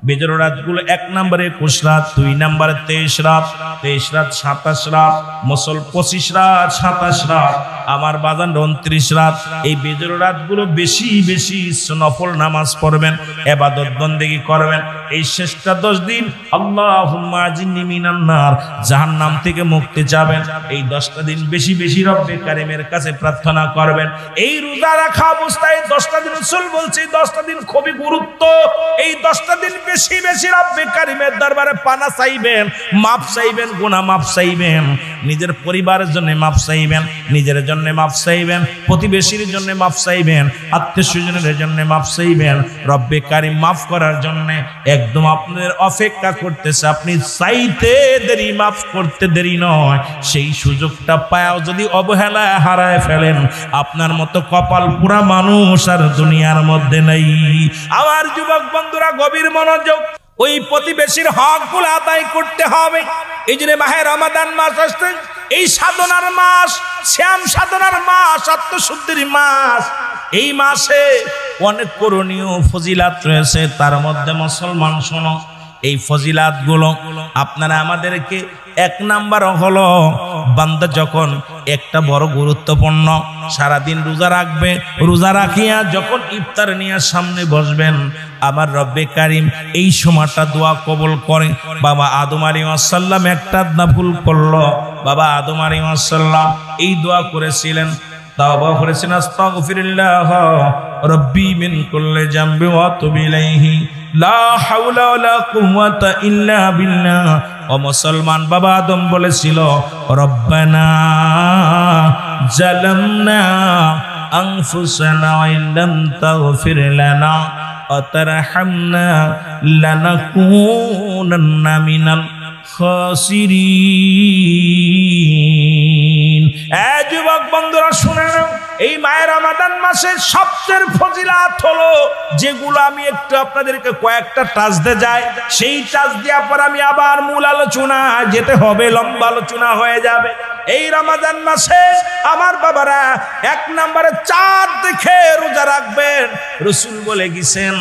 বেজর রাতগুলো 1 নম্বরে 21 রাত, 2 নম্বরে 23 রাত, 27 রাত, মুসল 25 রাত, 27 রাত, আমার বাজান 29 রাত। এই বেজর রাতগুলো বেশি বেশি নফল নামাজ পড়বেন, ইবাদত বন্দেগী করবেন। এই শেষটা 10 দিন আল্লাহুম্মা আজিন্নি মিনান নার, জাহান্নাম থেকে মুক্তি চাবেন। এই 10টা দিন বেশি বেশি রব্বে কারিমের কাছে প্রার্থনা করবেন। এই রোজা রাখা অবস্থায় 10টা দিন রাসূল বলছে 10টা দিন খুবই গুরুত্ব। এই 10টা দিন বেশি বেশি রব্বে কারিমের দরবারে পানা চাইবেন, মাফ চাইবেন, গুনাহ মাফ চাইবেন, নিজের পরিবারের জন্য মাফ চাইবেন, নিজের জন্য মাফ চাইবেন, প্রতিবেশীর জন্য মাফ চাইবেন, আত্মীয়স্বজনের জন্য মাফ চাইবেন। রব্বে কারিম মাফ করার জন্য একদম আপনাদের অপেক্ষা করতেছে। আপনি চাইতে দেরি, মাফ করতে দেরি নয়। সেই সুযোগটা পায়াও যদি অবহেলায় হারায় ফেলেন, আপনার মতো কপাল পুরা মানুষ আর দুনিয়ার মধ্যে নেই। আমার যুবক বন্ধুরা গভীর মনোযোগ, ওই প্রতিবেশীর হকগুলো আদায় করতে হবে। এই জন্য মাহে রমাদান মাস আসছে, এই সাধনার মাস, শ্যাম সাধনার মাস, আত্মশুদ্ধির মাস। এই মাসে অনেক করণীয় ফজিলাত রয়েছে। তার মধ্যে মুসলমান শোনো, এই ফজিলাত গুলো আপনারা আমাদেরকে 1 নাম্বার হলো, বান্দা যখন একটা বড় গুরুত্বপূর্ণ সারাদিন রোজা রাখবে, রোজা রাখিয়া যখন ইফতার নিয়ে সামনে বসবেন, আমার রব্বে কারিম এই সময়টা দোয়া কবুল করে। বাবা আদম আলাইহিস সালাম একটা ভুল করলো, বাবা আদম আলাইহিস সালাম এই দোয়া করেছিলেন, তাওবা করেছেন, আস্তাগফিরুল্লাহ রব্বি মিন কুল্লি জামবি ওয়া তুবু ইলাইহি লা হাওলা ওয়ালা কুওয়াতা ইল্লা বিল্লাহ। ও মুসলমান, বাবা আদম বলেছিল, রব্বানা জালামনা আনফুসানা ওয়া ইল্লাম তাগফির লানা ওয়া তারহামনা লানাকুনান্না মিনাল খাসিরিন। যুবক বন্ধুরা শুনে নাও, এই মায়ের রমাদান মাসের সবচেয়ে ফজিলাত হলো যেগুলো আমি একটু আপনাদেরকে কয়েকটা টাচ দিয়ে যাই, সেই টাচ দেওয়ার পর আমি আবার মূল আলোচনা যেতে হবে, লম্বা আলোচনা হয়ে যাবে। এই রমাদান মাসে আমার বাবারা 1 নম্বরে চাঁদ দেখে রোজা রাখবেন। রাসূল বলে গেছেন,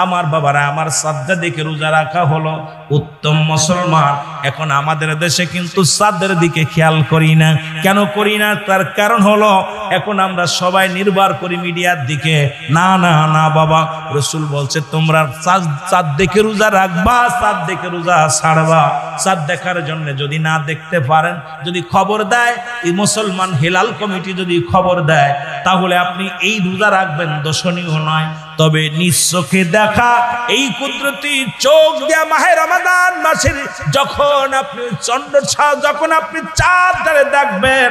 আমার বাবারা আমার চাঁদটা দেখে রোজা রাখা হলো উত্তম। মুসলমান, এখন আমাদের দেশে কিন্তু চাঁদের দিকে খেয়াল করি না। কেন করি না? তার কারণ হলো এখন আমরা সবাই নির্ভর করি মিডিয়ার দিকে। না না না বাবা, রাসূল বলছে তোমরা চাঁদ দেখে রোজা রাখবা, চাঁদ দেখে রোজা ছাড়বা। চাঁদ দেখার জন্য যদি না দেখতে পারেন, যদি খবর দেয় এই মুসলমান হেলাল কমিটি, যদি খবর দেয়, তাহলে আপনি এই রোজা রাখবেন, দর্শনীয় নয়। তবে নিজ চোখে দেখা এই কুদরতি চোখ দিয়া মাহে রমাদান মাসের যখন আপনি যখন আপনি চাঁদ ধরে দেখবেন,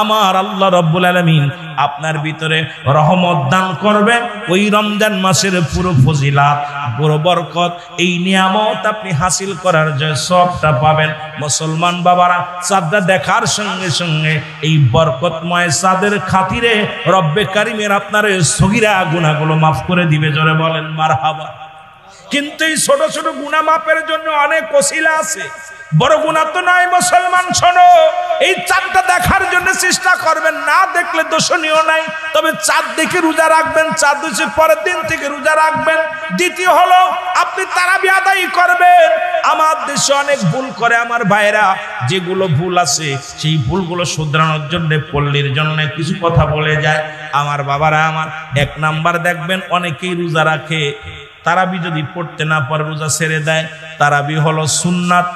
আমার আল্লাহ রাব্বুল আলামিন আপনার ভিতরে রহমত দান করবেন। ওই রমজান মাসের পুরো ফজিলাত, পুরো বরকত, এই নিয়ামত আপনি হাসিল করার যে সবটা পাবেন। মুসলমান বাবারা, চাঁদটা দেখার সঙ্গে সঙ্গে এই বরকতময় চাঁদের খাতিরে রব্বে কারিমের আপনার সগীরা গুনাহগুলো মাফ করে দিবে। জোরে বলেন মারহাবা। কিন্তু এই ছোট ছোট গুনাহ মাফের জন্য অনেক ওসিলা আছে, বড় গুনাহ তো নয়। মুসলমান শোনো, এই চাঁদটা দেখার জন্য চেষ্টা করবেন, না দেখলে দোষণীয় নাই, তবে চাঁদ দেখে রোজা রাখবেন, চাঁদ দেখে পরের দিন থেকে রোজা রাখবেন। দ্বিতীয় হলো আপনি তারাবি আদায় করবেন। আমার দেশে অনেক ভুল করে আমার ভাইরা, যেগুলো ভুল আছে সেই ভুলগুলো শুধরানোর জন্য, পল্লীর জন্য কিছু কথা বলে যায়। আমার বাবারা, আমার 1 নাম্বার দেখবেন অনেকেই রোজা রাখে, তারাবি যদি পড়তে না পারে রোজা ছেড়ে দেয়। তারাবি হলো সুন্নাত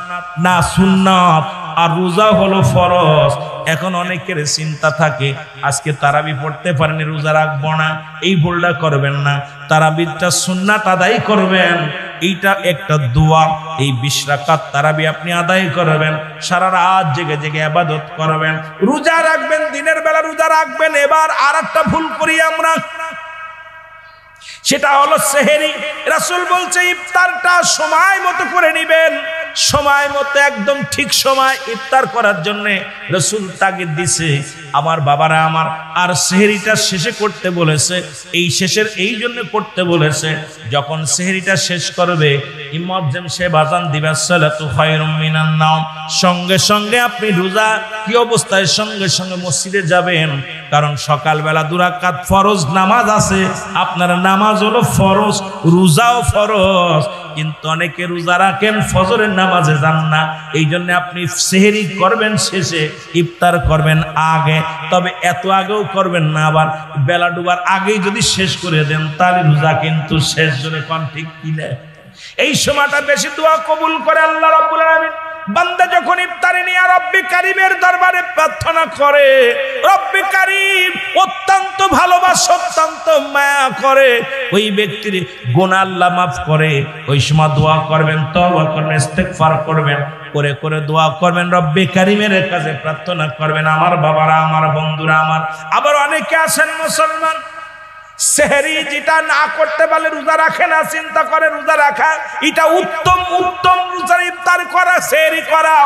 না, সুন্নাত আর রোজা হলো ফরজ। এখন অনেকের চিন্তা থাকে আজকে তারাবি পড়তে পারেনি, রোজা রাখবো না। এই ভুলটা করবেন না, তারাবিটা সুন্নাত আদায় করবেন। এইটা একটা দোয়া, এই 20 রাকাত তারাবি আপনি আদায় করবেন, সারা রাত জেগে জেগে ইবাদত করবেন, রোজা রাখবেন, দিনের বেলা রোজা রাখবেন। এবার আরেকটা ভুল করি আমরা, সেটা হলো সেহেরি। রাসূল বলছে ইফতারটা সময় মতো করে নেবেন, সময় মতো একদম ঠিক সময় ইফতার করার জন্য রাসূল তাগিদ দিছে। আমার বাবারা আমার, আর সেহরিটা শেষে করতে বলেছে। এই শেষের এই জন্য করতে বলেছে, যখন সেহরিটা শেষ করবে ইমাম সে বাজান দিবে সালাতু খায়রুম মিনান নাওম, সঙ্গে সঙ্গে আপনি রোজা কি অবস্থায় সঙ্গে সঙ্গে মসজিদে যাবেন। কারণ সকালবেলা 2 রাকাত ফরজ নামাজ আছে, আপনার নামাজ হলো ফরজ, রোজাও ফরজ। কিন্তু অনেকে রোজা রাখেন ফজরের নামাজে যান না, এই জন্য আপনি সেহরি করবেন শেষে, ইফতার করবেন আগে, তবে এত আগেও করবেন না, আবার বেলা ডুবার আগেই যদি শেষ করে দেন তাহলে রোজা কিন্তু শেষ। জন্য কোন ঠিক কিনা? এই সময়টা বেশি দোয়া কবুল করে আল্লাহ রাব্বুল আলামিন। বান্দা যখন ইফতারি নিয়ে রব্বে কারিমের দরবারে প্রার্থনা করে, রব্বে কারিম অত্যন্ত ভালোবাসে, অত্যন্ত মায়া করে, ওই ব্যক্তির গুনাহ আল্লাহ মাফ করে। ওই সময় দোয়া করবেন, তওবা করবেন, ইস্তেগফার করবেন, করে করে দোয়া করবেন, রব্বে কারিমের কাছে প্রার্থনা করবেন। আমার বাবারা, আমার বন্ধুরা, আমার আবার অনেকে আছেন মুসলমান সেহরি যেটা না করতে পারলে রোজা রাখে না, চিন্তা করে রোজা রাখা এটা উত্তম, উত্তম রোজা ইফতার করা, সেহরি করা।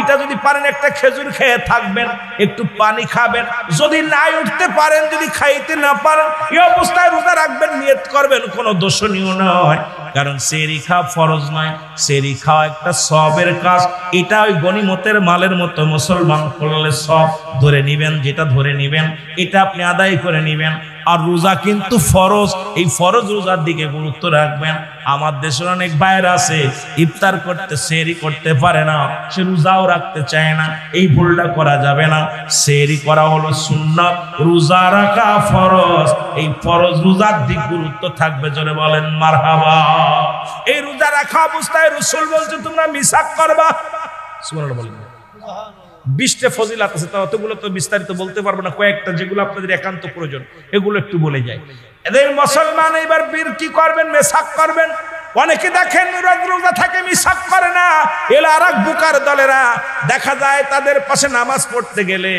এটা যদি পারেন একটা খেজুর খেয়ে থাকবেন, একটু পানি খাবেন, যদি না উঠতে পারেন, যদি খাইতে না পারেন, এই অবস্থায় রোজা রাখবেন, নিয়ত করবেন, কোনো দোষণীয় নয়, কারণ সেহরি খাওয়া ফরজ নয়, সেহরি খাওয়া একটা সবের কাজ। এটা ওই গনিমতের মালের মতো, মুসলমান করলে সব ধরে নিবেন, যেটা ধরে নিবেন এটা আপনি আদায় করে নিবেন। আর রোজা কিন্তু ফরজ, এই ফরজ রোজার দিকে গুরুত্ব রাখবেন। আমার দেশের অনেক ভাইয়ের আছে ইফতার করতে সেহরি করতে পারে না, সে রোজাও রাখতে চায় না, এই ভুলটা করা যাবে না। সেহরি করা হলো সুন্নাত, রোজা রাখা ফরজ, এই ফরজ রোজার দিক গুরুত্ব থাকবে। জোরে বলেন মারহাবা। এই রোজা রাখা অবস্থায় রাসূল বলছে তোমরা মিসাক করবা, সুবহানাল্লাহ বলেন। 20টা ফজিলাত আছে, ততগুলো তো বিস্তারিত বলতে পারবো না, কয়েকটা যেগুলো আপনাদের একান্ত প্রয়োজন এগুলো একটু বলে যাই। এদের মুসলমান এবার বীর কি করবেন? মেসাক করবেন। অনেকে দেখেন রোজা থাকে মিসাক করে না, এলা আরেক বুকার দলেরা দেখা যায় তাদের পাশে নামাজ পড়তে গেলে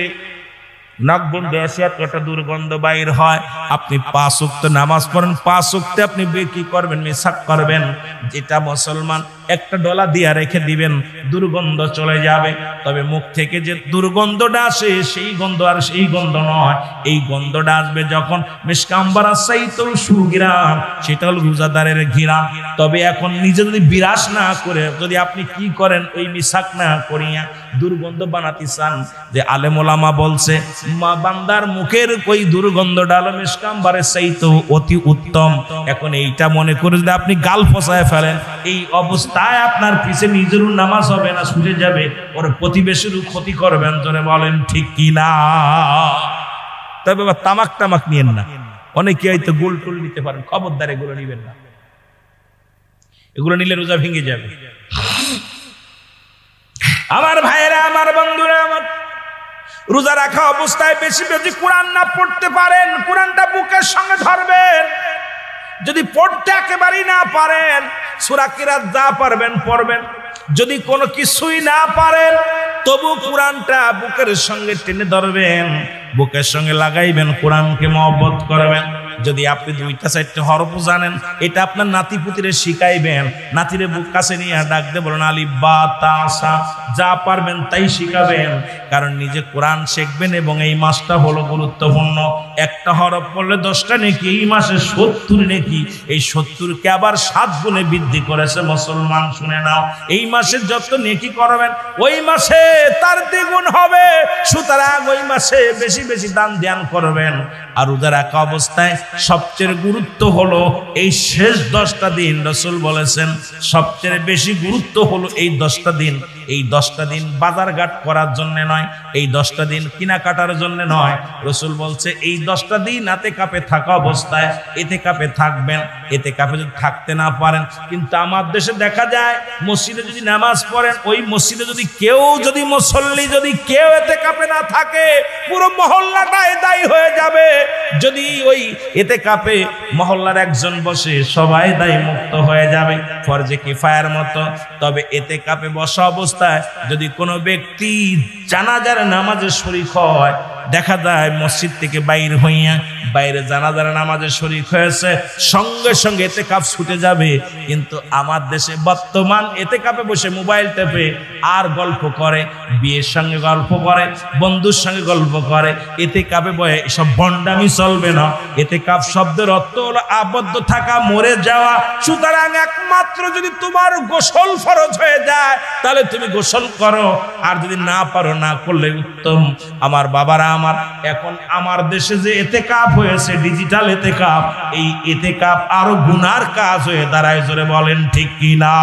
নাক বন্ধ আসে, একটা দুর্গন্ধ বাইর হয়। আপনি 5 ওয়াক্ত নামাজ পড়েন, 5 ওয়াক্তে আপনি কি করবেন? মিসাক করবেন। যেটা মুসলমান একটা ডলা দিয়া রেখে দিবেন, দুর্গন্ধ চলে যাবে। তবে মুখ থেকে যে দুর্গন্ধটা আসে সেই গন্ধ আর সেই গন্ধ নয়, এই গন্ধটা আসবে যখন মিশকাম্বারা সাইতো সুগিরাম, সেটা হলো রোজাদারের ঘিরান। তবে এখন নিজে যদি বিরাস না করে, যদি আপনি কি করেন ওই মিসাক না করিয়া দুর্গন্ধ বানাতে চান, যে আলেম ওলামা বলছে মা বান্দার মুখের ওই দুর্গন্ধটা হলো মিশকাম্বারের চাইতো অতি উত্তম। এখন এইটা মনে করে যদি আপনি গাল ফসায় ফেলেন, এই অবস্থায় আপনার পিছে নিজেরও নামাজ হবে না, ছুটে যাবে, ওর প্রতিবেশীরও ক্ষতি করবেন। জোরে বলেন ঠিক কি না? তবে তামাক নিয়েন না, অনেকে হয়তো গোল টোল নিতে পারেন, খবরদার এগুলো নিবেন না, এগুলো নিলে রোজা ভেঙে যাবে। আমার ভাইয়েরা, আমার বন্ধুরা, আমার রোজা রাখা অবস্থায় বেশি বেশি কোরআন না পড়তে পারেন, কোরআনটা বুকের সঙ্গে ধরবেন। যদি পড়তে একেবারেই না পারেন, সূরা কিরাত যা পারবেন পড়বেন। যদি কোনো কিছুই না পারেন, তবু কোরআনটা বুকের সঙ্গে টেনে ধরবেন, বুকের সঙ্গে লাগাইবেন, কোরআনকে মহব্বত করবেন। যদি আপনি 2টা 4টা হরফ জানেন, এটা আপনার নাতি পুতিরে শিখাইবেন, নাতিরে বুক কাছে নিয়ে ডাক দিয়ে বলেন আলিফ বা তা সা, যা পারবেন তাই শিখাবেন। কারণ নিজে কোরআন শিখবেন এবং এই মাসটা হলো গুরুত্বপূর্ণ। একটা হরফ পড়লে 10টা নেকি, এই মাসে 70 নেকি। এই 70কে আবার 7 গুণে বৃদ্ধি করেছে মুসলমান, শুনে নাও। এই মাসে যত নেকি করবেন ওই মাসে তার দ্বিগুণ হবে। সুতরাং ওই মাসে বেশি বেশি দান ধ্যান করবেন। আর রোজা রাখা অবস্থায় সবচেয়ে গুরুত্ব হলো এই শেষ 10টা দিন। রাসূল বলেছেন সবচেয়ে বেশি গুরুত্ব হলো এই 10টা দিন। এই 10টা দিন বাজারঘাট করার জন্য নয়, এই 10টা দিন কেনাকাটার জন্য নয়। রাসূল বলছে এই 10টা দিন ইতিকাফে থাকা অবস্থায় ইতিকাফে থাকবেন। ইতিকাফে যদি থাকতে না পারেন, কিন্তু আমার দেশে দেখা যায় মসজিদে যদি নামাজ পড়েন, ওই মসজিদে যদি মুসল্লি যদি কেউ ইতিকাফে না থাকে, পুরো মহল্লাটাই দায়ী হয়ে যাবে। যদি ওই ইতিকাফে মহল্লার একজন বসে, সবাই দায়ী মুক্ত হয়ে যাবে, ফরজে কিফায়ার মতো। তবে ইতিকাফে বসা অবস্থায় যদি কোনো ব্যক্তি জানাজার নামাজে শরীক হয়, দেখা যায় মসজিদ থেকে বাইরে জানাজার নামাজে শরীক হয়েছে, সঙ্গে সঙ্গে ইতিকাফ ছুটে যাবে। কিন্তু আমার দেশে বর্তমান ইতিকাফে বসে মোবাইল টেপে আর গল্প করে, বিয়ের সঙ্গে গল্প করে, বন্ধুর সঙ্গে গল্প করে। ইতিকাফে বয়ে এসব ভণ্ডামি চলবে না। ইতিকাফ শব্দের অর্থ হলো আবদ্ধ থাকা, মরে যাওয়া। সুতরাং একমাত্র যদি তোমার গোসল ফরজ হয়ে যায় তাহলে তুমি গোসল করো, আর যদি না পারো, না করলে উত্তম। আমার বাবারা, আমার, এখন আমার দেশে যে এতেকাফ হয়েছে ডিজিটাল এতেকাফ, এই এতেকাফ আরো গুনার কাজ হয়ে দাঁড়ায়। জোরে বলেন ঠিক কিনা?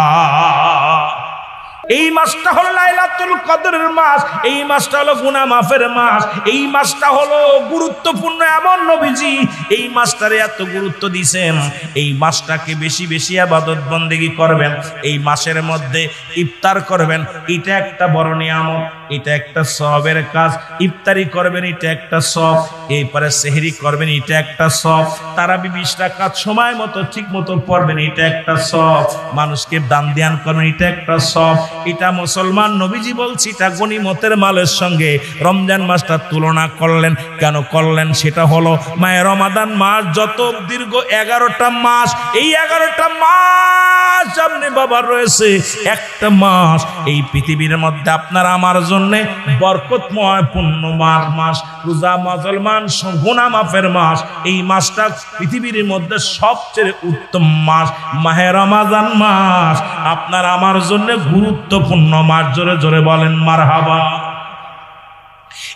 এই মাসটা হলো লাইলাতুল কদরের মাস, এই মাসটা হলো গুনাহ মাফের মাস, এই মাসটা হলো গুরুত্বপূর্ণ। এমন নবীজি এই মাসটারে এত গুরুত্ব দিয়েছেন, এই মাসটাকে বেশি বেশি ইবাদত বন্দেগী করবেন, এই মাসের মধ্যে ইফতার করবেন, এটা একটা বড় নিয়ামত, এটা একটা সওয়াবের কাজ। ইফতারি করবেন, এটা একটা সওয়াব। এরপরে সেহরি করবেন, এটা একটা সওয়াব। তারাবি 20 রাকাত সময় মতো ঠিক মতো পড়বেন, এটা একটা সওয়াব। মানুষকে দান ধ্যান করবেন, এটা একটা সওয়াব। এটা মুসলমান নবীজি বলছি, এটা গনিমতের মালের সঙ্গে রমজান মাসটা তুলনা করলেন। কেন করলেন? সেটা হলো মায়ে রমাদান মাস যত দীর্ঘ 11টা মাস, এই 11টা মাস সামনে বাবার রয়েছে, একটা মাস এই পৃথিবীর মধ্যে আপনার আমার জন্য বরকতময় পুণ্যময় মাস, রোজা মুসলমান গুনাহ মাফের মাস। এই মাসটা পৃথিবীর মধ্যে সবচেয়ে উত্তম মাস, মাহে রমাদান মাস আপনার আমার জন্য গুরুত্বপূর্ণ মাস। জোরে জোরে বলেন মারহাবা।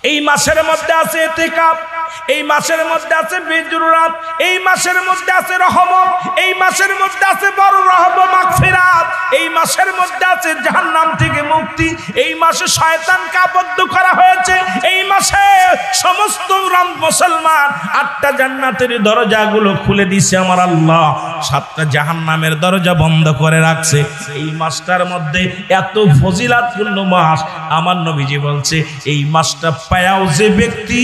এই মাসের মধ্যে আছে ইতিকাফ, এই মাসের মধ্যে আছে বিজুরাত, এই মাসের মধ্যে আছে রহমত, এই মাসের মধ্যে আছে বড় রহমত মাগফিরাত, এই মাসের মধ্যে আছে জাহান্নাম থেকে মুক্তি। এই মাসে শয়তানকে আবদ্ধ করা হয়েছে, এই মাসে সমস্ত মুসলমান 8টা জান্নাতের দরজাগুলো খুলে দিয়েছে আমার আল্লাহ, 7টা জাহান্নামের দরজা বন্ধ করে রাখছে। এই মাসটার মধ্যে এত ফজিলাতপূর্ণ মাস, আমার নবীজি বলছে এই মাসটা পায়াও যে ব্যক্তি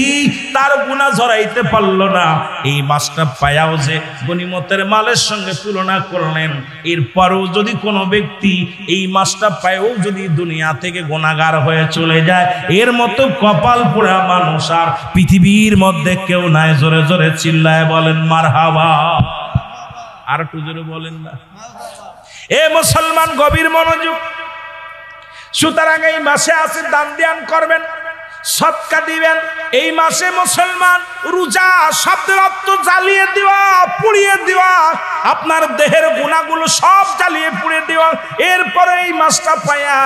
তার গুনাহ ঝরাইতে পারল না, এই মাসটা পায়াও যে গনিমতের মালের সঙ্গে তুলনা করলেন, এরপরও যদি কোনো ব্যক্তি এই মাসটা পায়ও যদি দুনিয়া থেকে গুনাহগার হয়ে চলে যায়, এর মতো কপাল পোড়া মানুষ আর পৃথিবীর মধ্যে কেউ নাই। জোরে জোরে চিল্লায় বলেন মারহাবা। আর একটু জোরে বলেন না। এ মুসলমান গভীর মনোযোগ। সুতরাং এই মাসে আছে দান ধ্যান করবেন, সদকা দিবেন। এই মাসে মুসলমান রোজা শব্দের অর্থ জ্বালিয়ে দেওয়া, পুড়িয়ে দেওয়া, আপনার দেহের গুনাহগুলো সব জ্বালিয়ে পুড়িয়ে দেওয়া। এরপরে এই মাসটা পায়া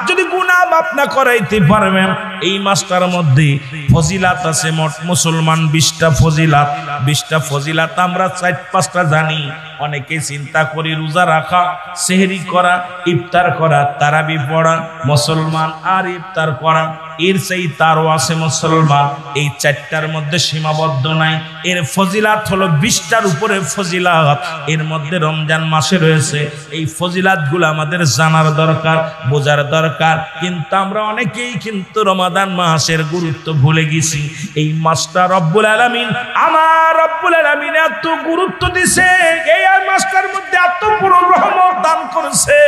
যদি গুনাহ মাফ না করাইতে পারবেন, এই মাসটার মধ্যে ফজিলাত আছে মোট মুসলমান 20টা ফজিলাত। 20টা ফজিলাত আমরা 4-5টা জানি, অনেকে চিন্তা করি রোজা রাখা, সেহরি করা, ইফতার করা, তারাবি পড়া মুসলমান, আর ইফতার করা। এর সেই তারও আছে মুসলমান, এই 4টার মধ্যে সীমাবদ্ধ নাই। এর ফজিলাত হলো 20টার উপরে ফজিলাত, এর মধ্যে রমজান মাসে রয়েছে। এই ফজিলাতগুলো আমাদের জানার দরকার, বোঝার দরকার। কিন্তু আমরা অনেকেই কিন্তু রমাদান মাসের গুরুত্ব ভুলে গেছি। এই মাসটা রব্বুল আলামিন, আমার রব্বুল আলামিন এত গুরুত্ব দিছে, এই মাসটার মধ্যে এত বড় রহমত দান করেছে,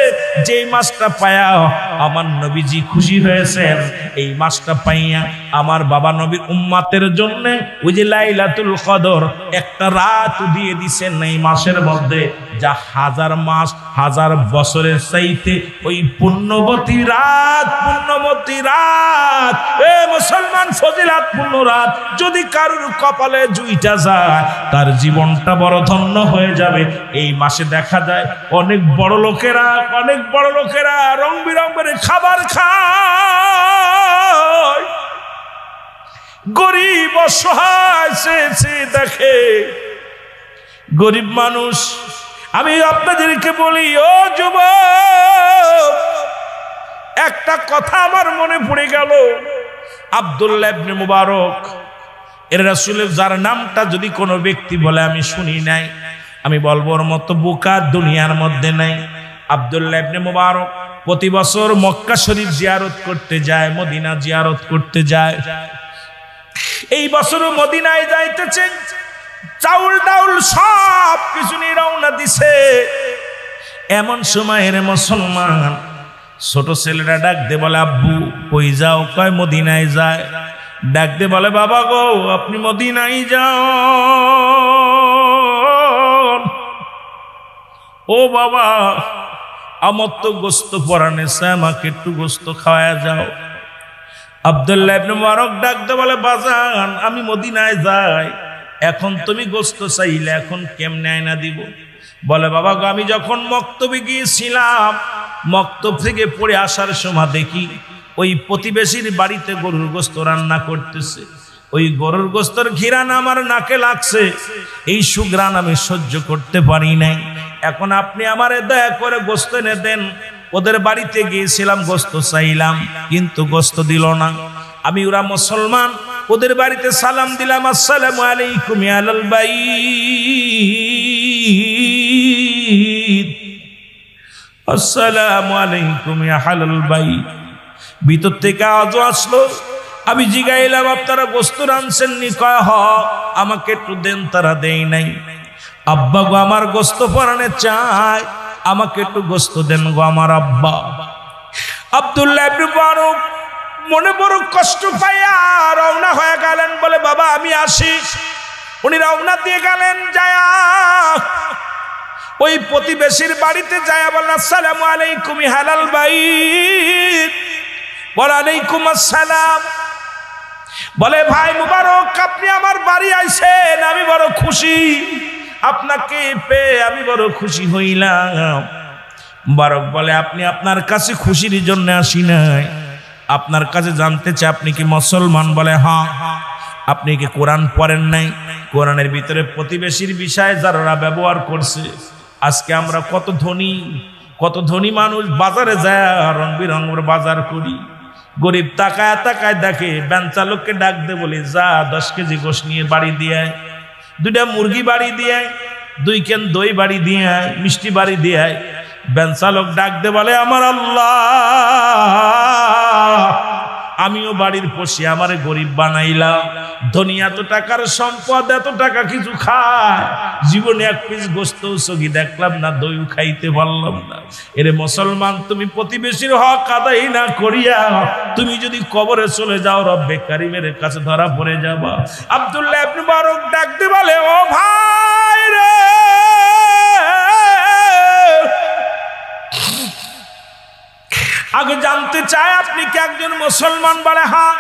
যে মাসটা পায়া আমার নবীজি খুশি হয়েছেন। এই মাসটা পাইয়া আমার বাবা নবীর উম্মতের জন্য ওই যে লাইলাতুল কদর একটা রাত দিয়ে দিছেন এই মাসের মধ্যে, যা 1000 মাস 1000 বছরের চাইতে ওই পুণ্যবতী রাত, পুণ্যবতী রাত, এ মুসলমান ফজিলাতপূর্ণ রাত যদি কারোর কপালে জুইটা যায়, তার জীবনটা বড় ধন্য হয়ে যাবে। এই মাসে দেখা যায় অনেক বড় লোকেরা, অনেক বড় লোকেরা রং বিরঙের খাবার খায়, গরিব অসহায় সে দেখে গরিব মানুষ। আমি আপনাদেরকে বলি, ও যুবক, একটা কথা আমার মনে পড়ে গেল। আব্দুল্লাহ ইবনে মুবারক এর রাসূলের যার নামটা যদি কোনো ব্যক্তি বলে আমি শুনি নাই, আমি বলবো ওর মতো বোকা দুনিয়ার মধ্যে নাই। আব্দুল্লাহ ইবনে মুবারক প্রতি বছর মক্কা শরীফ জিয়ারত করতে যায়, মদিনা জিয়ারত করতে যায়। এই বছরও মদিনায় যাইতেছে, চাউল ডাউল সব কিছু নিয়ে রওনা দিছে। এমন সময় এর মুসলমান ছোট ছেলেরা ডাক দে বলে, আব্বু কই যাও? কয় মদিনায় যায়। ডাক দে বলে, বাবা গো আপনি মদিনায় যাও। ও বাবা, আমার তো গোস্ত পরানে চায়, আমাকে একটু গোস্ত খাওয়া যাও। আব্দুল্লাহ ইবনে মুবারক ডাক দে বলে, বাজান আমি মদিনায় যাই, এখন তুমি গোস্ত চাইলে এখন কেমনে আয়না দিব? বলে, বাবা গো আমি যখন মক্তবে গিয়েছিলাম, মক্তব থেকে পড়ে আসার সময় দেখি ওই প্রতিবেশীর বাড়িতে গরুর গোস্ত রান্না করতেছে। ওই গরুর গোস্তর ঘিরান আমার নাকে লাগছে, এই সুঘ্রাণ আমি সহ্য করতে পারি নাই। এখন আপনি আমারে দয়া করে গোস্ত এনে দেন। ওদের বাড়িতে গিয়েছিলাম, গোস্ত চাইলাম, কিন্তু গোস্ত দিল না। আমি ওরা মুসলমান, ওদের বাড়িতে সালাম দিলাম, আসসালামু আলাইকুম ইয়া আহলাল বাইত, আসসালামু আলাইকুম ইয়া আহলাল বাইত। ভিতর থেকে আওয়াজ আসলো। আমি জিগাইলাম, আপনারা গোস্ত রানছেন নি? কয় হ। আমাকে একটু দেন। তারা দেই নাই। আব্বা গো, আমার গোস্ত পরানে চাই, আমাকে একটু গোস্ত দেন গো আমার আব্বা। আব্দুল্লাহ ইবনে মুবারক মনে বড় কষ্ট পাইয়া রওনা হয়ে গেলেন, বলে বাবা আমি আসি। উনি রওনা দিয়ে গেলেন, যায়া ওই প্রতিবেশীর বাড়িতে যায়া বলেন, আসসালামু আলাইকুম ইয়া আহলাল বাইত। ওয়ালাইকুম আসসালাম। বলে ভাই মুবারক, আপনি আমার বাড়ি আইছেন, আমি বড় খুশি। আপনাকে পেয়ে আমি বড় খুশি হইলাম। মুবারক বলে, আপনি আপনার কাছে খুশির জন্য আসি নাই, আপনার কাছে জানতে চাই আপনি কি মুসলমান? বলে হ্যাঁ। আপনি কি কোরআন পড়েন নাই? কোরআনের ভিতরে প্রতিবেশীর বিষয়ে যারা ব্যবহার করছে। আজকে আমরা কত ধনী মানুষ বাজারে যায়, রং বিরঙের বাজার করি। গরিব তাকায় তাকায় দেখে, ব্যান চালককে ডাক দে, বলি যা 10 কেজি গোশ নিয়ে বাড়ি দিয়ে, 2টা মুরগি বাড়ি দিয়ে, 2 কেন দই বাড়ি দিয়ে, মিষ্টি বাড়ি দিয়ে। ব্যান চালক ডাক দে, বলে আমার আল্লাহ, আমিও বাড়ির পশি, আমারে গরিব বানাইলাম। ধনী এত টাকার সম্পদ, এত টাকা কিছু খায়, জীবনে 1 পিস গোস্ত সগি দেখলাম না, দইও খাইতে পারলাম না। এরে মুসলমান, তুমি প্রতিবেশীর হক আদায় না করিয়া তুমি যদি কবরে চলে যাও, রব্বে কারিমের কাছে ধরা পড়ে যাবা। আব্দুল্লাহ ইবনে মুবারক ডাক দিয়ে বলে, ও ভাই রে, আগে জানতে চাই আপনি কি একজন মুসলমান? বলে হ্যাঁ।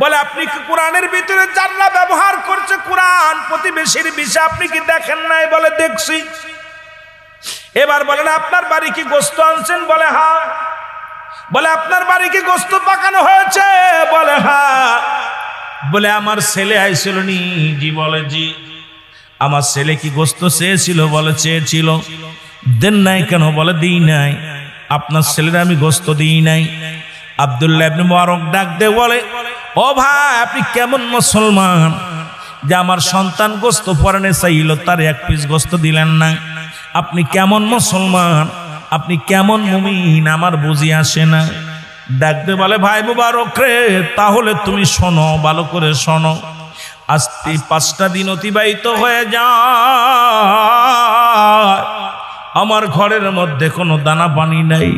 বলে আপনি কি কোরআনের ভিতরে যারা ব্যবহার করছে কোরআন প্রতিবেশীর বিষয় আপনি কি দেখেন নাই? বলে দেখছি। এবার বলেন, আপনার বাড়ি কি গোস্ত আনছেন? বলে হ্যাঁ। বলে আপনার বাড়ি কি গোস্ত পাকানো হয়েছে? বলে হ্যাঁ। বলে আমার ছেলে আইছিল নি? জি। বলে জি। আমার ছেলে কি গোস্ত চেয়েছিল? বলে চেয়েছিল। দেন নাই কেন? বলে দিই নাই। আপনার ছেলের আমি গোস্ত দিই নাই। আব্দুল্লাহ ইবনে মুবারক ডাক দে বলে, ও ভাই, আপনি কেমন মুসলমান যে আমার সন্তান গোস্ত পরানে চাইল, তার 1 পিস গোস্ত দিলেন না? আপনি কেমন মুসলমান? আপনি কেমন মুমিন? আমার বুঝি আসে না। ডাক দে বলে, ভাই মুবারক রে, তাহলে তুমি শোনো, ভালো করে শোনো। আজ 5টা দিন অতিবাহিত হয়ে যায়, আমার ঘরের মধ্যে কোনো দানা পানি নাই।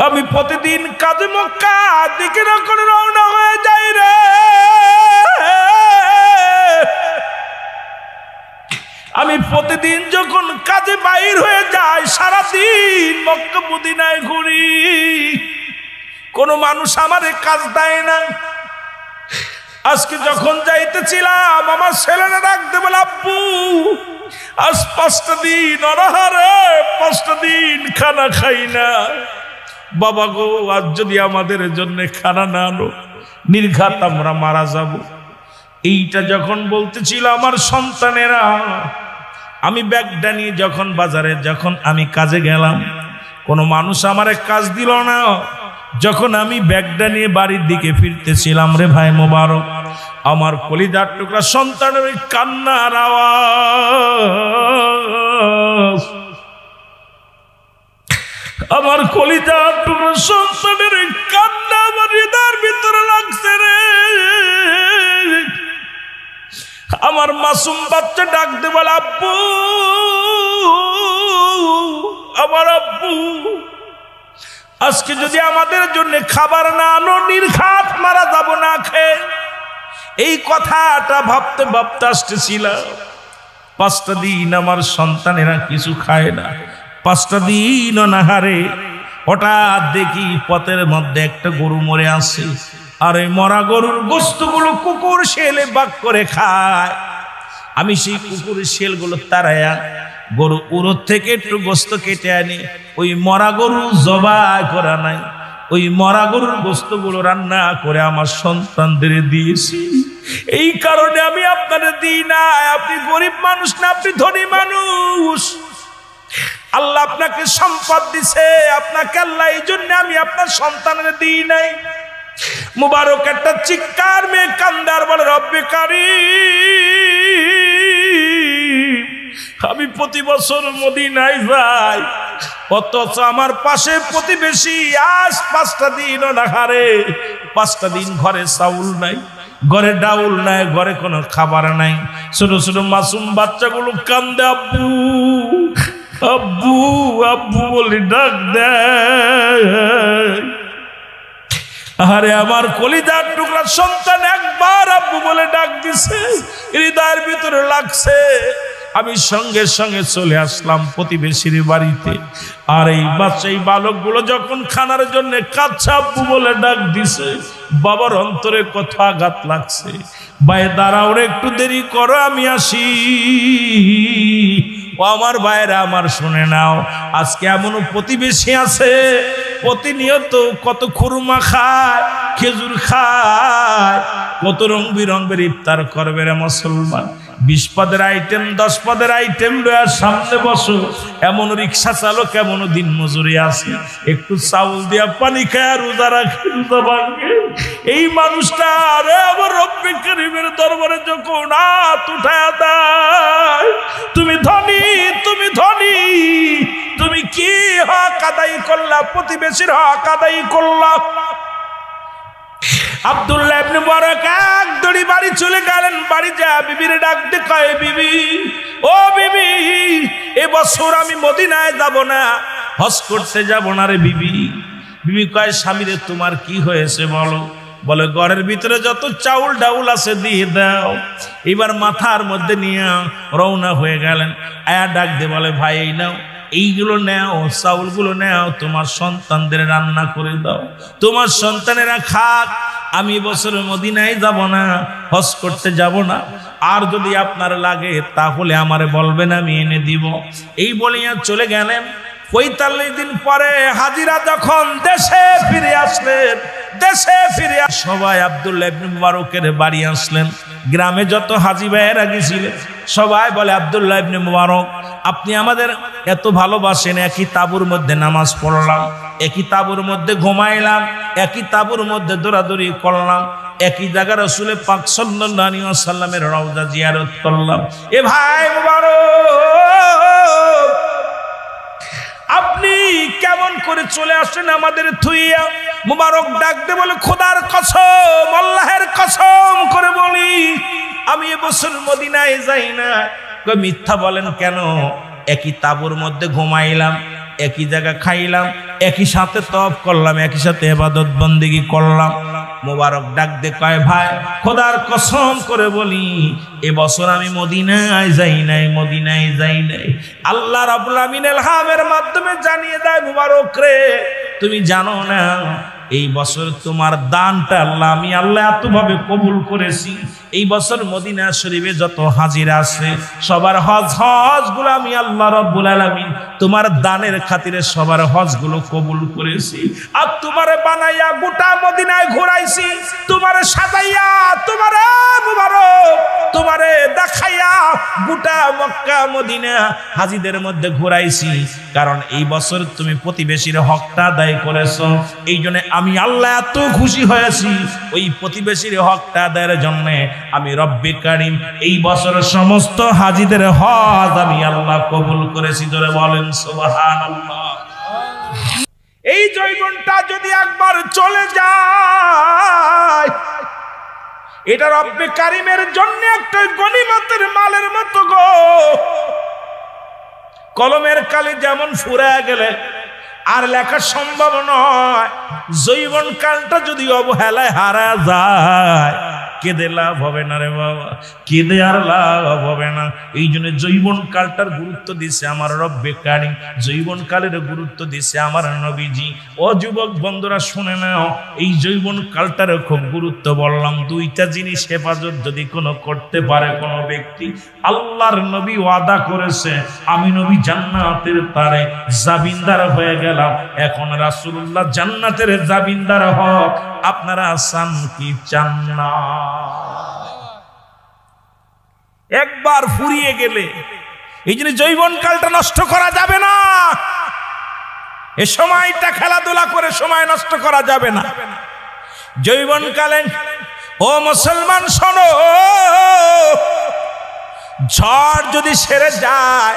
আমি প্রতিদিন কাজে মক্কা দিকে করে রওনা হয়ে যাই রে। আমি প্রতিদিন যখন কাজে বাইর হয়ে যাই, সারাদিন মক্কা মদিনায় ঘুরি, কোনো মানুষ আমারে কাজ দেয় না। আজকে যখন যাইতেছিলাম, আমার ছেলেরা ডাকতে বলে, আব্বু আজ 5টা দিন অনাহারে, 5টা দিন খানা খাই না। বাবা গো, আজ যদি আমাদের জন্য খানা না আনো, নির্ঘাত আমরা মারা যাব। এইটা যখন বলতেছিল আমার সন্তানেরা, আমি ব্যাগটা নিয়ে যখন বাজারে যখন আমি কাজে গেলাম, কোনো মানুষ আমারে কাজ দিল না। যখন আমি ব্যাগটা নিয়ে বাড়ির দিকে ফিরতেছিলাম রে ভাই মোবারক, আমার কলিজার টুকরা সন্তানের ওই কান্নার আওয়াজ, আমার কলিজার টুকরা সন্তানের ওই কান্না আমার হৃদয়ের ভিতরে লাগছে রে। আমার মাসুম বাচ্চা ডাকতে বলে, আব্বু, আমার আব্বু, আজকে যদি আমাদের জন্য খাবার না আনো, নির্ঘাত মারা যাব না খেয়ে। এই কথাটা ভাবতে ভাবতে আসতেছিলাম। 5টা দিন আমার সন্তানেরা কিছু খায় না, 5টা দিন অনাহারে। হঠাৎ দেখি পথের মধ্যে একটা গরু মরে আছে, আর এই মরা গরুর গোস্তগুলো কুকুর শেলে ভাগ করে খায়। আমি সেই কুকুরের শেলগুলো তাড়ায়া গরু উরো থেকে একটু গোস্ত কেটে আনি, ওই মরা গরু জবাই করা নাই, ওই মরা গরুর গোস্তগুলো রান্না করে আমার সন্তানদের দিয়েছি। এই কারণে আমি আপনাদের দিই না। আপনি গরিব মানুষ না, আপনি ধনী মানুষ। আল্লাহ আপনাকে সম্পদ দিছে, আপনাকে আল্লাহ এই জন্য আমি আপনার সন্তানের দিই নাই। মুবারক একটা চিৎকার মেয়ে কান্দার বলে, রব্বে কারীম, আমি প্রতি বছর মদিনায় যাই, অথচ আমার পাশে প্রতিবেশী আজ 5টা দিনও না হারে, 5টা দিন ঘরে চাউল নাই, ঘরে ডাউল নাই, ঘরে কোনো খাবার নাই। ছোট ছোট মাসুম বাচ্চাগুলো কান্দে, আব্বু আব্বু আব্বু বলে ডাক দেয়। আরে আমার কলিজার টুকরা সন্তান একবার আব্বু বলে ডাক দিছে, হৃদয়ের ভিতরে লাগছে। আমি সঙ্গে সঙ্গে চলে আসলাম প্রতিবেশীর বাড়িতে। আর এই বালকগুলো যখন খানার জন্য কাচ্চা আব্বু বলে ডাক দিছে, বাবার অন্তরে কত আঘাত লাগছে। ভাই দাঁড়াও রে, একটু দেরি করো, আমি আসি। ও আমার ভাইরা আমার, শুনে নাও, আজকে এমনও প্রতিবেশী আছে প্রতিনিয়ত কত খুরমা খায়, খেজুর খায়, কত রং বিরঙের ইফতার করবে রে মুসলমান। 20 পদের আইটেম, 10 পদের আইটেম লয়া সামনে বসো। এমন রিক্সা চালক, এমন দিন মজুরি আছে, একটু চাউল দিয়া পানি খায় রোজা রাখে, রোজা ভাঙে। এই মানুষটা আরে আমার রব্বে কারীমের দরবারে যখন হাত উঠায়া দেয়, তুমি ধনী, তুমি ধনী, তুমি কি হক আদায় করলা? প্রতিবেশীর হক আদায় করলা। আব্দুল্লাহ ইবনে মুবারক এক দড়ি বাড়ি চলে গেলেন। বাড়ি যা বিবিরে ডাকতে কয়, বিবি ও বিবি, এবছর আমি মদিনায় যাব না, হজ করতে যাব না রে বিবি। বিবি কয়, স্বামীরে তোমার কি হয়েছে বলো? বলে, ঘরের ভিতরে যত চাউল ডাউল আছে দিয়ে দাও। এবার মাথার মধ্যে নিয়ে রওনা হয়ে গেলেন। আয়া ডাক দে বলে, ভাই এই নাও, এইগুলো নাও, চাউলগুলো নাও, তোমার সন্তানদের রান্না করে দাও, তোমার সন্তানেরা খাক। আমি বছর মদিনায় যাব না, হজ করতে যাব না। আর যদি আপনার লাগে তাহলে আমারে বলবেন, আমি এনে দিব। এই বলিয়া চলে গেলেন। 45 দিন পরে হাজিরা যখন দেশে ফিরে আসলেন, দেশে ফিরে সবাই আব্দুল্লাহ ইবনে মুবারকের বাড়ি আসলেন। গ্রামে যত হাজি ভাইয়েরা গেছিলেন সবাই বলে, আব্দুল্লাহ ইবনে মুবারক, আপনি আমাদের এত ভালোবাসেন, একই তাঁবুর মধ্যে নামাজ পড়লাম, একই তাঁবুর মধ্যে ঘুমাইলাম, একই তাঁবুর মধ্যে দৌড়াদৌড়ি করলাম, একই জায়গা রাসূল পাক সাল্লাল্লাহু আলাইহি ওয়াসাল্লামের রওজা জিয়ারত করলাম। এ ভাই মুবারক, আপনি কেমন করে চলে আসেন আমাদের থুইয়া? মুবারক ডাকতে বলে, খোদার কসম, আল্লাহের কসম করে বলি, আমি এবছর মদিনায় যাই না। মিথ্যা বলেন কেন? একই তাঁবুর মধ্যে ঘুমাইলাম, একই জায়গা খাইলাম, একই সাথে তওয়াফ করলাম, একই সাথে ইবাদত বন্দেগী করলাম। মুবারক ডাক দে কয়, ভাই খোদার কসম করে বলি, এবছর আমি মদিনায় যাই নাই, মদিনায় যাই নাই। আল্লাহ রাব্বুল আমিন ইলহামের মাধ্যমে জানিয়ে দেয়, মুবারক রে, তুমি জানো না এই বছর তোমার দানটা আমি আল্লাহ এতভাবে কবুল করেছি। এই বছর মদিনা শরীফে যত হাজিরা আছে সবার হজগুলো আমি আল্লাহ রাব্বুল আলামিন তোমার দানের খাতিরে সবার হজগুলো কবুল করেছি। আর তোমারে বানাইয়া গোটা মদিনায় ঘুরাইছি, তোমারে সাজাইয়া, তোমারে মুবারক, তোমারে দেখাইয়া গোটা মক্কা মদিনা হাজিদের মধ্যে ঘুরাইছি। কারণ এই বছর তুমি প্রতিবেশীর হকটা আদায় করেছো, এই জন্য আমি আল্লাহ এত খুশি হয়েছি। ওই প্রতিবেশীর হকটা আদায়ের জন্য আমি রব্বে কারীম এই বছর সমস্ত হাজিদের হজ আমি আল্লাহ কবুল করেছি। ধরে বলেন সুবহানাল্লাহ। এই জৈবনটা যদি একবার চলে যায়, এটা রব্বে কারীমের জন্য একটা গনিমতের মালের মতো গো। কলমের কালি যেমন ফুরায় গেলে আর লেখা সম্ভব নয়, জৈবন কালটা যদি অবহেলায় হারা যায়, কেঁদে লাভ হবে না রে বাবা, কেঁদে আর লাভ হবে না। এই জন্য জৈবন কালটার গুরুত্ব দিছে আমার রব্বে কারীম, জৈবন কালের গুরুত্ব দিছে আমার নবীজি। ও যুবক বন্ধুরা শুনে নাও, এই জৈবন কালটার খুব গুরুত্ব বললাম। দুইটা জিনিস হেফাজত যদি কোনো করতে পারে কোনো ব্যক্তি, আল্লাহর নবী ওয়াদা করেছে, আমি নবী জান্নাতের তারে জামিনদার হয়ে গেলাম। এখন রাসূলুল্লাহ জান্নাতের জামিনদার হক, আপনারা চান কি চান না? একবার ফুরিয়ে গেলে। এই জন্য যৌবনকালটা নষ্ট করা যাবে না। এ সময়টা খেলাধুলা করে সময় নষ্ট করা যাবে না। যৌবনকালে ও মুসলমান শোনো, ঝড় যদি সেরে যায়,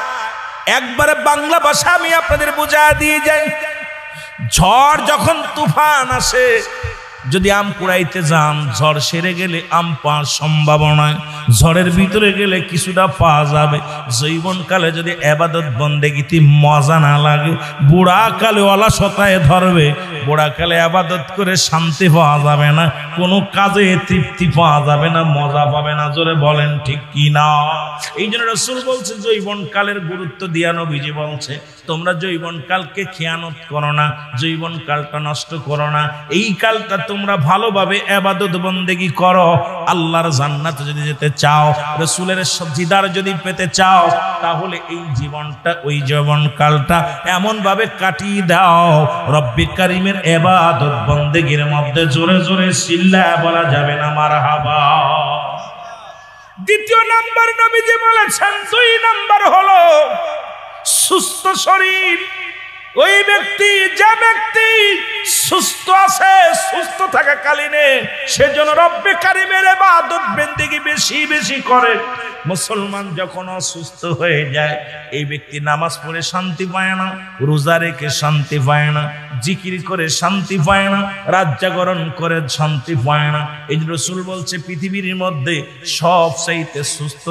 একবারে বাংলা ভাষা আমি আপনাদের বুঝা দিয়ে যাই। ঝড় যখন তুফান আসে, যদি আম কুড়াইতে যান, ঝড় সেরে গেলে আম পাওয়ার সম্ভাবনা, ঝড়ের ভিতরে গেলে কিছুটা পাওয়া যাবে। যৌবনকালে যদি ইবাদত বন্দেগীতে মজা না লাগে, বুড়াকালে অলসতায় ধরবে, বুড়াকালে ইবাদত করে শান্তি পাওয়া যাবে না, কোনো কাজে তৃপ্তি পাওয়া যাবে না, মজা পাবে না। জোরে বলেন ঠিক কি না? এই জন্য রাসূল বলছে যৌবনকালের গুরুত্ব দিয়া নবীজি বলছে, তোমরা যৌবনকালকে খেয়ানত করো না, যৌবনকালটা নষ্ট করো না। এই কালটা তোমরা ভালোভাবে ইবাদত বন্দেগী করো। আল্লাহর জান্নাতে যদি যেতে চাও, রাসূলের দিদার যদি পেতে চাও, তাহলে এই জীবনটা, ওই যৌবনকালটা এমন ভাবে কাটিয়ে দাও, রব্বি কারীমের ইবাদত বন্দেগীর মধ্যে জোরে জোরে চিল্লায়া বলা যাবে না মারহাবা। দ্বিতীয় নাম্বার নবীজি বলেছেন, 2 নাম্বার হলো সুস্থ শরীর। ওই ব্যক্তি, যে ব্যক্তি সুস্থ আছে, সুস্থ থাকাকালীনে সেজন্য রব্বে কারীমের ইবাদত বন্দেগী বেশি বেশি করে। মুসলমান যখন অসুস্থ হয়ে যায়, এই ব্যক্তি নামাজ পড়ে শান্তি পায় না, রোজা রেখে শান্তি পায় না, জিকির করে শান্তি পায় না, রাত জাগরণ করে শান্তি পায় না। এই যে রাসূল বলছে, পৃথিবীর মধ্যে সবচাইতে সুস্থ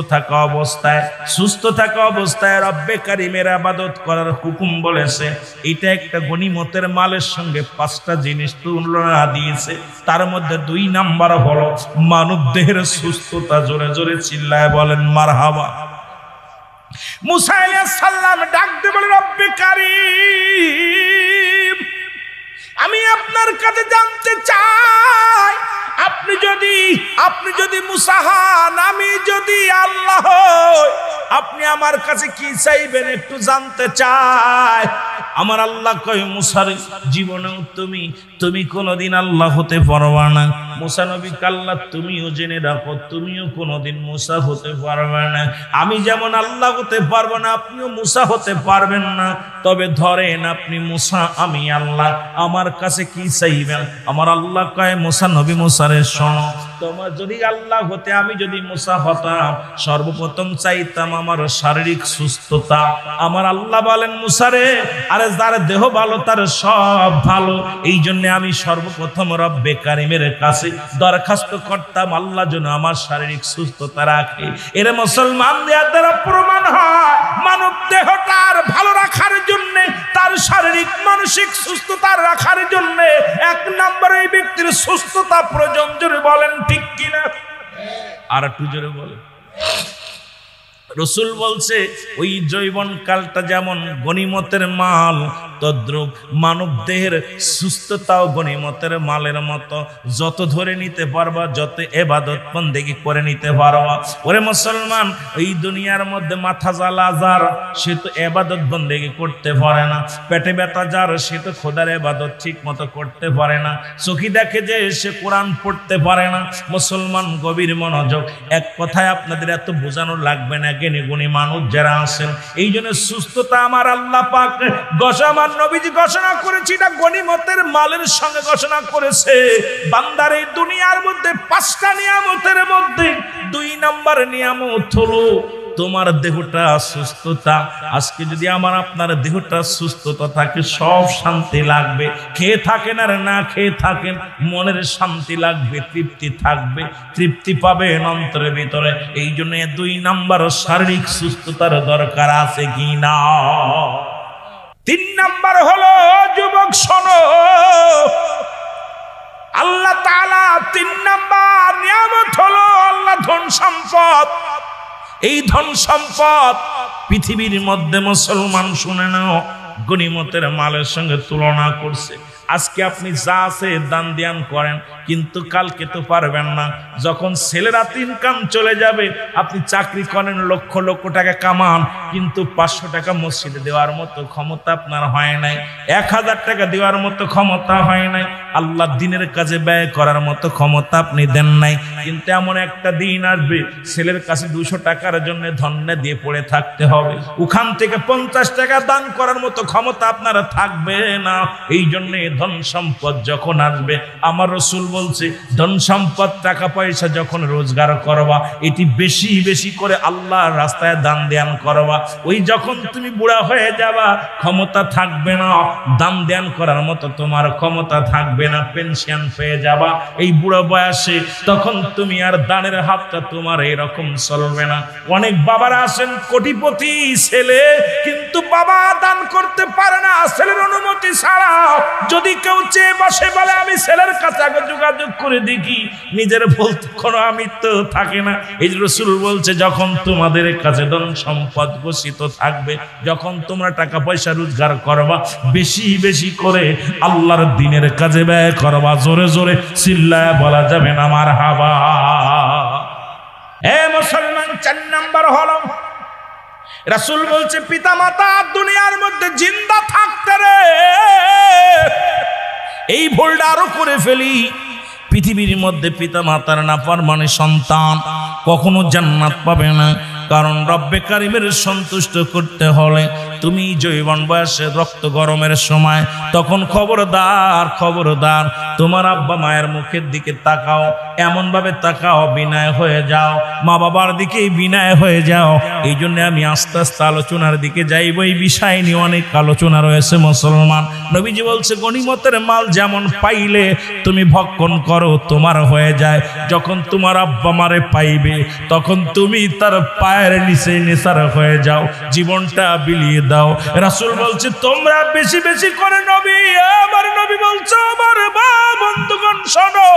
থাকা অবস্থায় রব্বে কারীমের ইবাদত করার হুকুম বলেছে। এটা একটা গনিমতের মালের সঙ্গে 5টা জিনিস তুলনা দিয়েছে। তার মধ্যে 2 নাম্বার হলো মানব দেহের সুস্থতা। জোরে জোরে চিল্লায় বলেন মারহাবা। মুসা আলাইহিস সালাম ডাক দিয়ে বলে, রব্বে কারীম, আমি আপনার কাছে জানতে চাই, আপনি যদি মুসা হন, আমি যদি আল্লাহ হই, আপনি আমার কাছে কি চাইবেন একটু জানতে চাই। আমার আল্লাহ কয়, মুসার জীবনেও তুমি কোনোদিন আল্লাহ হতে পারবা না। মুসা নবী আল্লাহ তুমিও জেনে রাখো, তুমিও কোনোদিন মুসা হতে পারবে না। আমি যেমন আল্লাহ হতে পারবো না, আপনিও মুসা হতে পারবেন না। তবে ধরেন আপনি মুসা, আমি আল্লাহ, আমার কাছে কি চাইবেন? আমার আল্লাহ কয়, মুসা নবী মুসারে শোনো, তোমার যদি আল্লাহ হতে, আমি যদি মুসা হতাম, সর্বপ্রথম চাইতাম আমার শারীরিক সুস্থতা। আমার আল্লাহ বলেন, মুসারে, আরে যার দেহ ভালো তার সব ভালো। এই জন্য আমি সর্বপ্রথম রব্বে কারীমের কাছে দরখাস্ত করতাম, আল্লাহ যেন আমার শারীরিক সুস্থতা রাখে। এর মুসলমান দ্বারা প্রমাণ হয়, মানব দেহটার ভালো রাখার জন্য, তার শারীরিক মানসিক সুস্থতা রাখার জন্য 1 নম্বরে এই ব্যক্তির সুস্থতা প্রয়োজন। জোরে বলেন ঠিক কিনা? আর একটু জোরে বলেন। রাসূল বলছে, ওই যৌবনকালটা যেমন গনিমতের মাল, তদ্রূপ মানব দেহের সুস্থতাও গনিমতের মালের মতো। যত ধরে নিতে পারবা, যত ইবাদত বন্দেগী করে নিতে পারবা। ওরে মুসলমান, এই দুনিয়ার মধ্যে মাথা জ্বালা যার, সে তো ইবাদত বন্দেগী করতে পারে না। পেটে ব্যথা যার, সে তো খোদার ইবাদত ঠিক মতো করতে পারে না। চোখে দেখে যে, সে কোরআন পড়তে পারে না। মুসলমান গভীর মনোযোগ, এক কথায় আপনাদের এত বোঝানো লাগবে না, জ্ঞানী গুণী মানুষ যারা আছেন। এই জন্য সুস্থতা আমার আল্লাহ পাক আমার নবীজি ঘোষণা করেছে, এটা গনিমতের মালের সঙ্গে ঘোষণা করেছে। বান্দার এই দুনিয়ার মধ্যে 5টা নিয়ামতের মধ্যে 2 নম্বর নিয়ামত হলো তোমার দেহটা সুস্থতা। আজকে যদি আমার আপনার দেহটা সুস্থতা থাকে, সব শান্তি লাগবে। খেয়ে থাকেন আর না খেয়ে থাকেন, মনের শান্তি লাগবে, তৃপ্তি থাকবে, তৃপ্তি পাবেন অন্তরের ভিতরে। এই জন্য 2 নম্বর শারীরিক সুস্থতার দরকার আছে কি না? 3 নম্বর হলো, যুবক শোনো, আল্লাহ তাআলা 3 নম্বর নিয়ামত হলো আল্লাহ ধন সম্পদ। এই ধন সম্পদ পৃথিবীর মধ্যে মুসলমান শুনে নাও, গনিমতের মালের সঙ্গে তুলনা করছে। আজকে আপনি যা আছে দান ধ্যান করেন, কিন্তু কালকে তো পারবেন না। যখন ছেলেরা ইনকাম চলে যাবে, আপনি চাকরি করেন, লক্ষ লক্ষ টাকা কামান, কিন্তু 500 টাকা মসজিদে দেওয়ার মতো ক্ষমতা আপনার হয় নাই, 1000 টাকা দেওয়ার মতো ক্ষমতা হয় নাই, আল্লাহ দিনের কাজে ব্যয় করার মতো ক্ষমতা আপনি দেন নাই। কিন্তু এমন একটা দিন আসবে, ছেলের কাছে 200 টাকার জন্য ধন্যে দিয়ে পড়ে থাকতে হবে, ওখান থেকে 50 টাকা দান করার মতো ক্ষমতা আপনার থাকবে না। এই জন্য ধন সম্পদ যখন আসবে, আমার রাসূল বলছে, ধন সম্পদ টাকা পয়সা যখন রোজগার করবা, এটি বেশি বেশি করে আল্লাহর রাস্তায় দান ধ্যান করবা। ওই যখন তুমি বুড়া হয়ে যাবা, ক্ষমতা থাকবে না দান ধ্যান করার মতো, তোমার ক্ষমতা থাকবে না, পেনশন পেয়ে যাবা এই বুড়ো বয়সে, তখন তুমি আর দানের হাতটা তোমার এরকম চলবে না। অনেক বাবারা আছেন কোটিপতি ছেলে, কিন্তু বাবা দান করতে পারে না ছেলের অনুমতি ছাড়া। যদি কেউ চেয়ে বসে বলে আমি ছেলের কাছে আগে যোগাযোগ করে দেখি, নিজের বলতে কোনো আমি তো থাকে না। এই রাসূল বলছে, যখন তোমাদের কাছে ধন সম্পদ গচ্ছিত থাকবে, যখন তোমরা টাকা পয়সা রোজগার করবা, বেশি বেশি করে আল্লাহর দ্বীনের কাজে ব্যয় করবা। জোরে জোরে চিল্লায় বলা যাবে না মারহাবা। হে মুসলমান, 4 নাম্বার হলো, রাসূল বলছে পিতা মাতা দুনিয়ার মধ্যে জিন্দা থাকতে রে এই ভুলটা আরো করে ফেলি। পৃথিবীর মধ্যে পিতা মাতার নাফরমানি সন্তান কখনো জান্নাত পাবে না। কারণ রব্বে কারিমের সন্তুষ্ট করতে হলে তুমি যৌবন বয়সে রক্ত গরমের সময়, তখন খবরদার খবরদার তোমার আব্বা মায়ের মুখের দিকে তাকাও, এমন ভাবে তাকাও বিনয় হয়ে যাও, মা বাবার দিকে বিনয় হয়ে যাও। এই জন্য আমি আস্তে আস্তে আলোচনার দিকে যাইব। এই বিষয় নিয়ে অনেক আলোচনা রয়েছে মুসলমান। নবীজি বলছে, গনিমতের মাল যেমন পাইলে তুমি ভক্ষণ করো, তোমার হয়ে যায়। যখন তোমার আব্বা মারে পাইবে, তখন তুমি তার পায়ের নিচে নেশার হয়ে যাও, জীবনটা বিলিয়ে দাও। রাসূল বলছে, তোমরা বেশি বেশি করে নবী, আমার নবী বলছে, আমার মা বন্ধুগণ শোনো,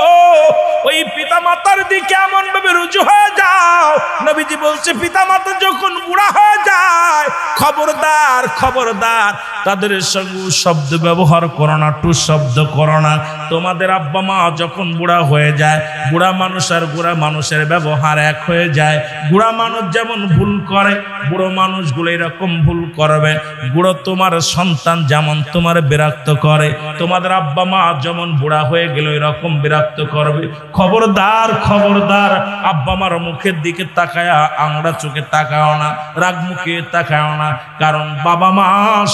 ওই পিতা মাতার দিকে এমন ভাবে রুজু হয়ে যাও। নবীজি বলছে, পিতা মাতা যখন বুড়া হয়ে যায়, খবরদার খবরদার তাদের সঙ্গে শব্দ ব্যবহার করো না, টু শব্দ করো না। তোমাদের আব্বা মা যখন বুড়া হয়ে যায়, বুড়া মানুষ আর বুড়া মানুষের ব্যবহার এক হয়ে যায়। বুড়া মানুষ যেমন ভুল করে, বুড়ো মানুষগুলো এরকম ভুল করবে। বুড়ো তোমার সন্তান যেমন তোমার বিরক্ত করে, তোমাদের আব্বা মা যেমন বুড়া হয়ে গেল এরকম বিরক্ত করবে। খবরদার খবরদার আব্বা মার মুখের দিকে তাকায়া আংড়া চোখে তাকাও না, রাগ মুখে তাকাও না। কারণ বাবা মা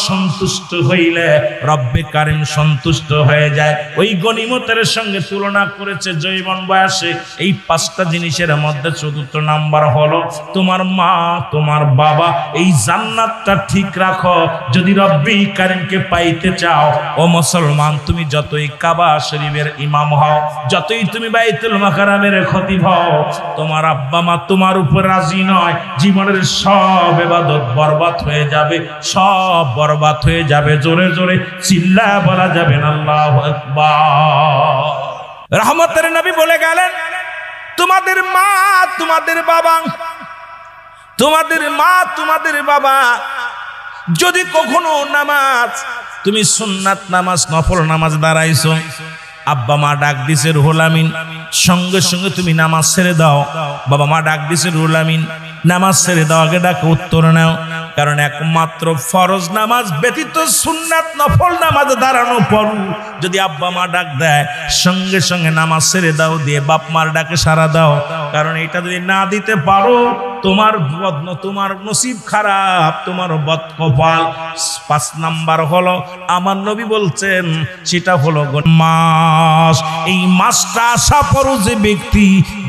সন্তুষ্ট হইলে রব্বে কারিম সন্তুষ্ট হয়ে যায়। ওই গনিমতের সঙ্গে তুলনা করেছে যৌবন বয়সে এই 5টা জিনিসের মধ্যে 4th নাম্বার হলো তোমার মা তোমার বাবা। এই জান্নাতটা ঠিক রাখো। যদি রব্বে কারিমকে পাইতে চাও ও মুসলমান, তুমি যতই কাবা শরীফের ইমাম হও, যতই তুমি বাইতুল মাকারামের খতিব হও, তোমার আব্বা মা তোমার উপর রাজি নয়, জীবনের সব ইবাদত বরবাদ হয়ে যাবে, সব বরবাদ হয়ে যাবে। জোরে জোরে চিল্লায়া বলা যাবে না আল্লাহু আকবার। রহমতের নবী বলে গেলেন, তোমাদের মা তোমাদের বাবা, তোমাদের মা তোমাদের বাবা যদি কখনো নামাজ, তুমি সুন্নাত নামাজ নফল নামাজ দাঁড়াইছো, আব্বা মা ডাক দিছে রুহুল আমিন, সঙ্গে সঙ্গে তুমি নামাজ ছেড়ে দাও। বাবা মা ডাক দিছে রুহুল আমিন, নামাজ ছেড়ে দাও, আগে ডাকে উত্তর নাও। কারণ একমাত্র ফরজ নামাজ ব্যতীত সুন্নাত নফল নামাজ দাঁড়ানো পর যদি আব্বা মা ডাক দেয়, সঙ্গে সঙ্গে নামাজ ছেড়ে দাও, দিয়ে বাপ মার ডাকে সাড়া দাও। কারণ এটা যদি না দিতে পারো, তোমার তোমার নসিব খারাপ, তোমার বদকপাল। 5 নাম্বার হলো আমার নবী বলছেন, সেটা হলো মাস। এই মাসটা আসা পরও যে ব্যক্তি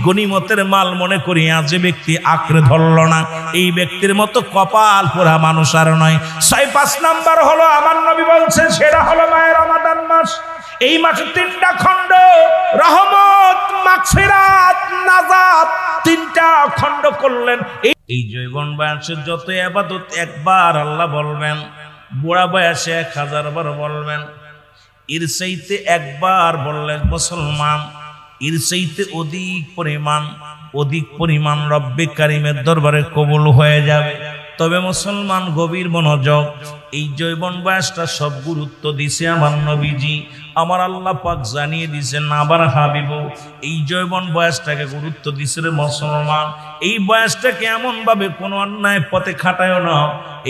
গনিমতের মাল মনে করিয়া যে ব্যক্তি আঁকড়ে ধরল না, এই ব্যক্তির মতো কপাল পোড়া মানুষ আর নয়। 5 নাম্বার হলো আমার নবী বলছেন, সেটা হলো মায়ের রমাদান মাস। এই মাসে 3টা খণ্ড, রহমত, মাগফিরাত, নাজাত, 3টা খণ্ড করলেন। এই যৌবন বয়সে যত ইবাদত একবার আল্লাহ বলবেন, বুড়া বয়সে 1000 বার বলবেন। এর চাইতে একবার বললেন মুসলমান, এর চাইতে অধিক পরিমাণ রব্বে কারিমের দরবারে কবুল হয়ে যাবে। তবে মুসলমান গভীর মনোযোগ, এই যৌবন বয়সটা সব গুরুত্ব দিছে আমার নবীজি, আমার আল্লাহ পাক জানিয়ে দিয়েছেন আবার হাবিব এই যৌবন বয়সটাকে গুরুত্ব দিছে রে মুসলমান। এই বয়সটাকে এমন ভাবে কোনো অন্যায় পথে খাটায়ও না।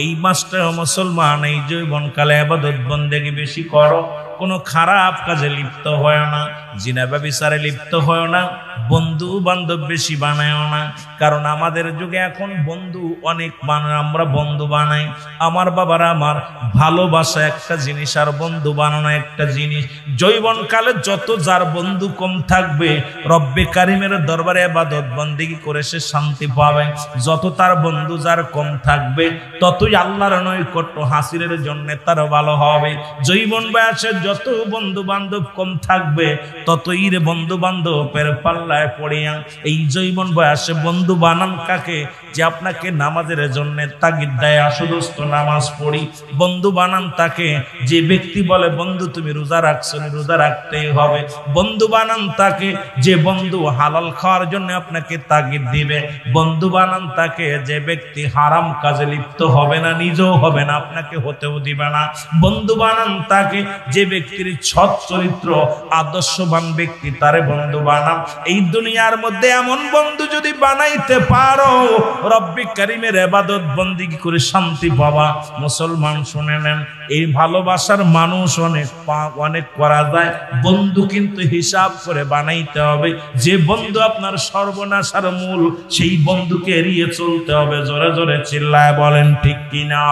এই মাসটা মুসলমান, এই যৌবন কালে ইবাদত বন্দেগী বেশি করো, কোনো খারাপ কাজে লিপ্ত হয় না, জিনা ব্যভিচারে লিপ্ত হয় না, বন্ধু বান্ধব বেশি বানায় না। কারণ আমাদের যুগে এখন বন্ধু অনেক বানায়, আমরা বন্ধু বানাই। আমার বাবারা আমার, ভালোবাসা একটা জিনিস আর বন্ধু বানানো একটা জিনিস। যৌবন কালে যত যার বন্ধু কম থাকবে, রব্বে কারিমের দরবারে ইবাদত বন্দেগী করে সে শান্তি পাবে। যত তার বন্ধু যার কম থাকবে, ততই আল্লাহর নৈকট্য হাসিলের জন্য তার ভালো হবে। যৌবন বয়সে যত বন্ধু বান্ধব কম থাকবে, ততই রে বন্ধু বান্ধবের পাল্লায় পড়িয়া। এই যৌবন বয়সে বন্ধু বানান কাকে? যে আপনাকে নামাজের জন্য তাগিদ দেয়, আসো দোস্ত নামাজ পড়ি। বন্ধু বানান তাকে যে ব্যক্তি বলে বন্ধু তুমি রোজা রাখছো, রোজা রাখতেই হবে। বন্ধু বানান তাকে যে বন্ধু হালাল খাওয়ার জন্য আপনাকে তাগিদ দিবে। বন্ধু বানান তাকে যে ব্যক্তি হারাম কাজে লিপ্ত হবে না, নিজেও হবে না, আপনাকে হতেও দিবে না। বন্ধু বানান তাকে যে ব্যক্তির সৎ চরিত্র, আদর্শবান ব্যক্তি, তারে বন্ধু বানান। এই দুনিয়ার মধ্যে এমন বন্ধু যদি বানাইতে পারো, রব্বে কারিমের ইবাদত বন্দেগী করে শান্তি পাবা। মুসলমান শুনে নেন, এই ভালোবাসার মানুষ অনেক করা যায়, বন্ধু কিন্তু হিসাব করে বানাইতে হবে। যে বন্ধু আপনার সর্বনাশার মূল, সেই বন্ধুকে এড়িয়ে চলতে হবে। জোরে জোরে চিল্লায় বলেন ঠিক কিনা?